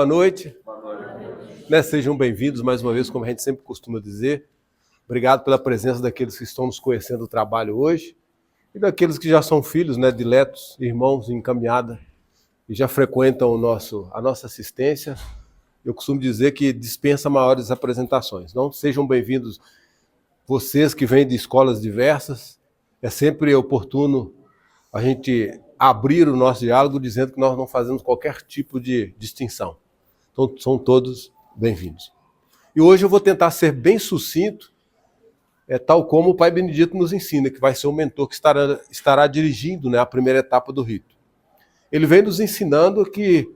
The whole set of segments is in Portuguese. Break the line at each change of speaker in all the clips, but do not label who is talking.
Boa noite. Sejam bem-vindos mais uma vez, como a gente sempre costuma dizer. Obrigado pela presença daqueles que estão nos conhecendo o trabalho hoje e daqueles que já são filhos, diletos, irmãos em caminhada e já frequentam a nossa assistência. Eu costumo dizer que dispensa maiores apresentações. Não sejam bem-vindos vocês que vêm de escolas diversas. É sempre oportuno a gente abrir o nosso diálogo dizendo que nós não fazemos qualquer tipo de distinção. Então, são todos bem-vindos. E hoje eu vou tentar ser bem sucinto, tal como o Pai Benedito nos ensina, que vai ser o mentor que estará dirigindo a primeira etapa do rito. Ele vem nos ensinando que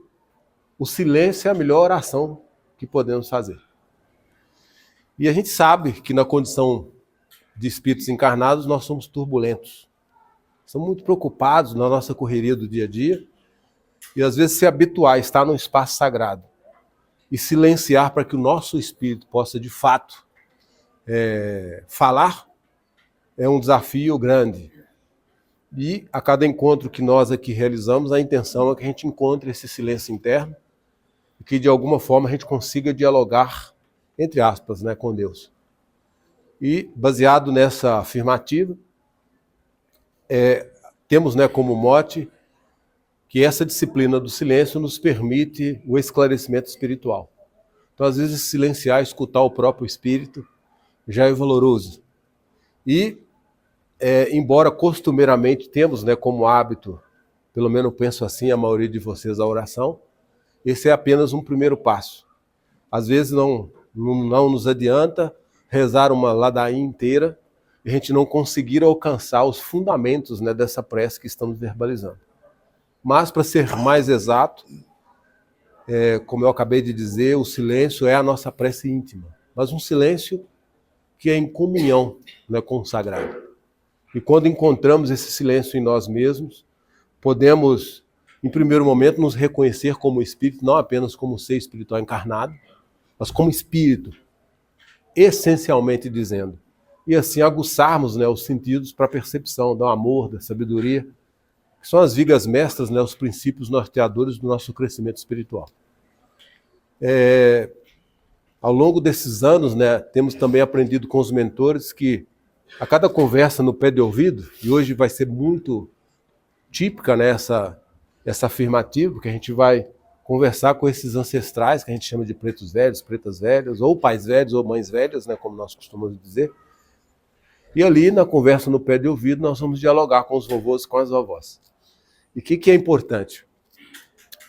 o silêncio é a melhor oração que podemos fazer. E a gente sabe que na condição de espíritos encarnados nós somos turbulentos. Estamos muito preocupados na nossa correria do dia a dia e às vezes se habituar a estar num espaço sagrado e silenciar para que o nosso espírito possa de fato falar é um desafio grande. E a cada encontro que nós aqui realizamos, a intenção é que a gente encontre esse silêncio interno e que de alguma forma a gente consiga dialogar, entre aspas, com Deus. E baseado nessa afirmativa, temos como mote que essa disciplina do silêncio nos permite o esclarecimento espiritual. Então, às vezes, silenciar, escutar o próprio espírito já é valoroso. E, embora costumeiramente temos como hábito, pelo menos eu penso assim, a maioria de vocês, a oração, esse é apenas um primeiro passo. Às vezes não nos adianta rezar uma ladainha inteira e a gente não conseguir alcançar os fundamentos dessa prece que estamos verbalizando. Mas, para ser mais exato, como eu acabei de dizer, o silêncio é a nossa prece íntima, mas um silêncio que é em comunhão com o sagrado. E quando encontramos esse silêncio em nós mesmos, podemos, em primeiro momento, nos reconhecer como espírito, não apenas como ser espiritual encarnado, mas como espírito, essencialmente dizendo. E assim aguçarmos os sentidos para a percepção do amor, da sabedoria, que são as vigas mestras, os princípios norteadores do nosso crescimento espiritual. Ao longo desses anos, temos também aprendido com os mentores que a cada conversa no pé de ouvido, e hoje vai ser muito típica essa afirmativa, que a gente vai conversar com esses ancestrais, que a gente chama de pretos velhos, pretas velhas, ou pais velhos, ou mães velhas, como nós costumamos dizer. E ali, na conversa no pé de ouvido, nós vamos dialogar com os vovôs e com as vovós. E o que é importante?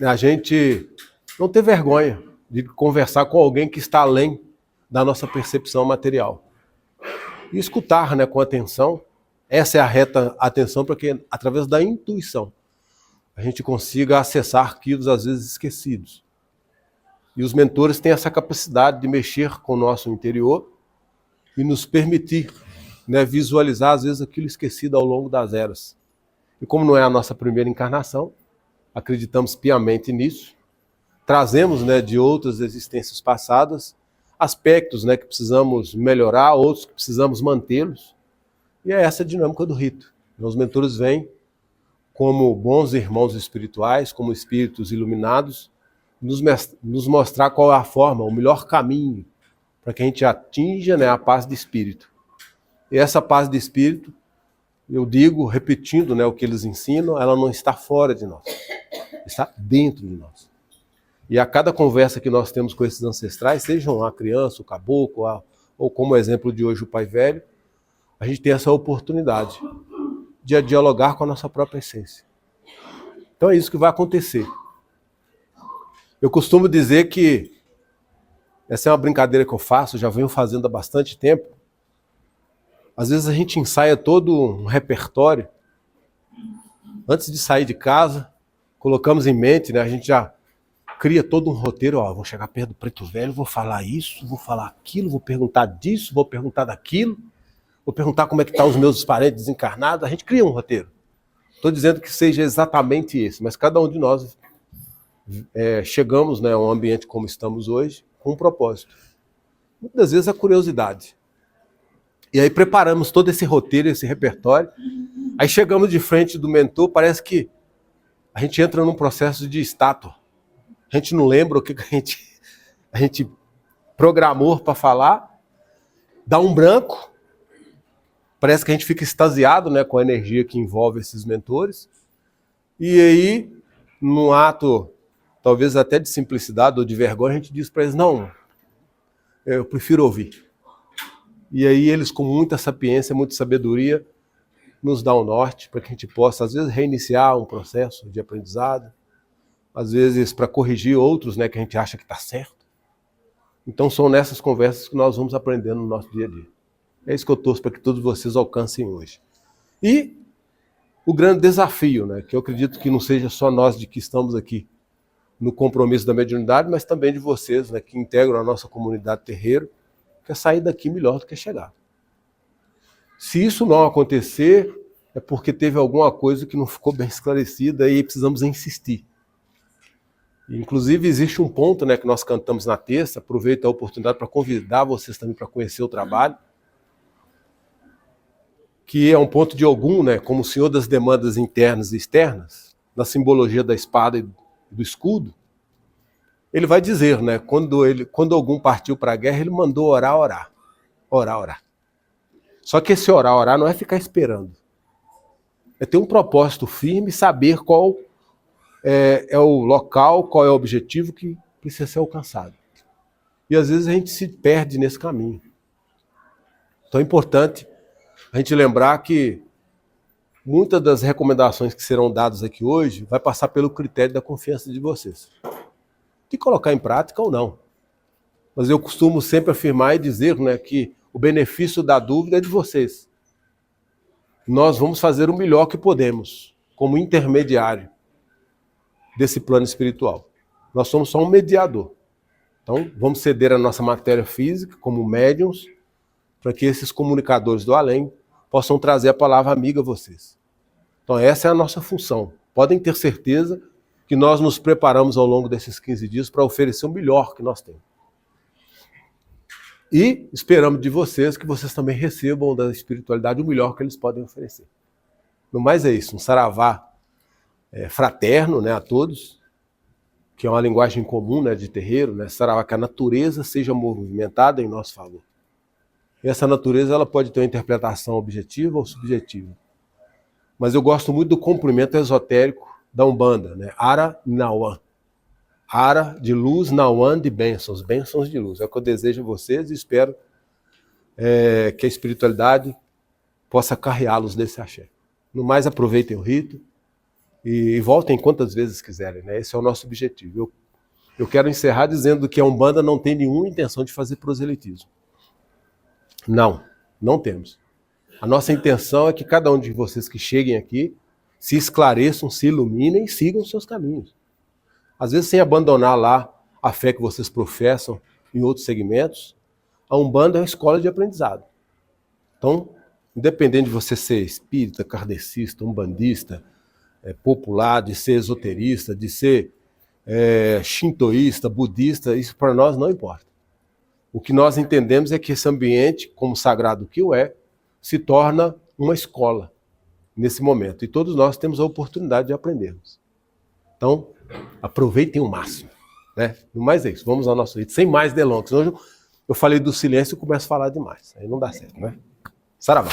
A gente não ter vergonha de conversar com alguém que está além da nossa percepção material. E escutar com atenção, essa é a reta atenção para que, através da intuição, a gente consiga acessar arquivos às vezes esquecidos. E os mentores têm essa capacidade de mexer com o nosso interior e nos permitir visualizar às vezes aquilo esquecido ao longo das eras. E como não é a nossa primeira encarnação, acreditamos piamente nisso, trazemos de outras existências passadas aspectos que precisamos melhorar, outros que precisamos mantê-los. E é essa a dinâmica do rito. Os mentores vêm como bons irmãos espirituais, como espíritos iluminados, nos mostrar qual é a forma, o melhor caminho para que a gente atinja a paz de espírito. E essa paz de espírito, eu digo, repetindo o que eles ensinam, ela não está fora de nós, está dentro de nós. E a cada conversa que nós temos com esses ancestrais, sejam a criança, o caboclo, ou como exemplo de hoje o pai velho, a gente tem essa oportunidade de dialogar com a nossa própria essência. Então é isso que vai acontecer. Eu costumo dizer que essa é uma brincadeira que eu faço, já venho fazendo há bastante tempo. Às vezes a gente ensaia todo um repertório. Antes de sair de casa, colocamos em mente, a gente já cria todo um roteiro, vou chegar perto do preto velho, vou falar isso, vou falar aquilo, vou perguntar disso, vou perguntar daquilo, vou perguntar como é que estão os meus parentes desencarnados. A gente cria um roteiro. Estou dizendo que seja exatamente esse, mas cada um de nós chegamos a um ambiente como estamos hoje com um propósito. Muitas vezes a curiosidade. E aí preparamos todo esse roteiro, esse repertório, aí chegamos de frente do mentor, parece que a gente entra num processo de estátua. a gente não lembra o que a gente programou para falar, dá um branco, parece que a gente fica extasiado, né, com a energia que envolve esses mentores, e aí, num ato talvez até de simplicidade ou de vergonha, a gente diz para eles, não, eu prefiro ouvir. E aí eles, com muita sapiência, muita sabedoria, nos dão o norte para que a gente possa, às vezes, reiniciar um processo de aprendizado, às vezes para corrigir outros, né, que a gente acha que está certo. Então são nessas conversas que nós vamos aprendendo no nosso dia a dia. É isso que eu torço para que todos vocês alcancem hoje. E o grande desafio, né, que eu acredito que não seja só nós de que estamos aqui no compromisso da mediunidade, mas também de vocês, né, que integram a nossa comunidade terreiro, que é sair daqui melhor do que chegar. Se isso não acontecer, é porque teve alguma coisa que não ficou bem esclarecida e precisamos insistir. Inclusive existe um ponto, né, que nós cantamos na terça, aproveito a oportunidade para convidar vocês também para conhecer o trabalho, que é um ponto de Ogum, né, como o senhor das demandas internas e externas, na simbologia da espada e do escudo. Ele vai dizer, né, quando Ogum partiu para a guerra, ele mandou orar. Só que esse orar não é ficar esperando. É ter um propósito firme e saber qual é o local, qual é o objetivo que precisa ser alcançado. E às vezes a gente se perde nesse caminho. Então é importante a gente lembrar que muitas das recomendações que serão dadas aqui hoje vai passar pelo critério da confiança de vocês. De colocar em prática ou não. Mas eu costumo sempre afirmar e dizer, né, que o benefício da dúvida é de vocês. Nós vamos fazer o melhor que podemos, como intermediário desse plano espiritual. Nós somos só um mediador. Então, vamos ceder a nossa matéria física, como médiuns, para que esses comunicadores do além possam trazer a palavra amiga a vocês. Então, essa é a nossa função. Podem ter certeza que nós nos preparamos ao longo desses 15 dias para oferecer o melhor que nós temos. E esperamos de vocês que vocês também recebam da espiritualidade o melhor que eles podem oferecer. No mais é isso, um saravá fraterno, né, a todos, que é uma linguagem comum, né, de terreiro, né, saravá, que a natureza seja movimentada em nosso favor. E essa natureza ela pode ter uma interpretação objetiva ou subjetiva. Mas eu gosto muito do comprimento esotérico da Umbanda, né, Ara Nauan. Ara de luz, Nauan de bênçãos, bênçãos de luz. É o que eu desejo a vocês e espero que a espiritualidade possa carreá-los desse axé. No mais, aproveitem o rito e voltem quantas vezes quiserem, né? Esse é o nosso objetivo. Eu quero encerrar dizendo que a Umbanda não tem nenhuma intenção de fazer proselitismo. Não temos. A nossa intenção é que cada um de vocês que cheguem aqui se esclareçam, se iluminem e sigam os seus caminhos. Às vezes sem abandonar lá a fé que vocês professam em outros segmentos, a Umbanda é uma escola de aprendizado. Então, independente de você ser espírita, kardecista, umbandista, popular, de ser esoterista, de ser shintoísta, budista, isso para nós não importa. O que nós entendemos é que esse ambiente, como sagrado que o é, se torna uma escola nesse momento. E todos nós temos a oportunidade de aprendermos. Então, aproveitem o máximo. Né? No mais é isso, vamos ao nosso rito, sem mais delongas. Hoje eu falei do silêncio e começo a falar demais. Aí não dá certo, né? Saravá.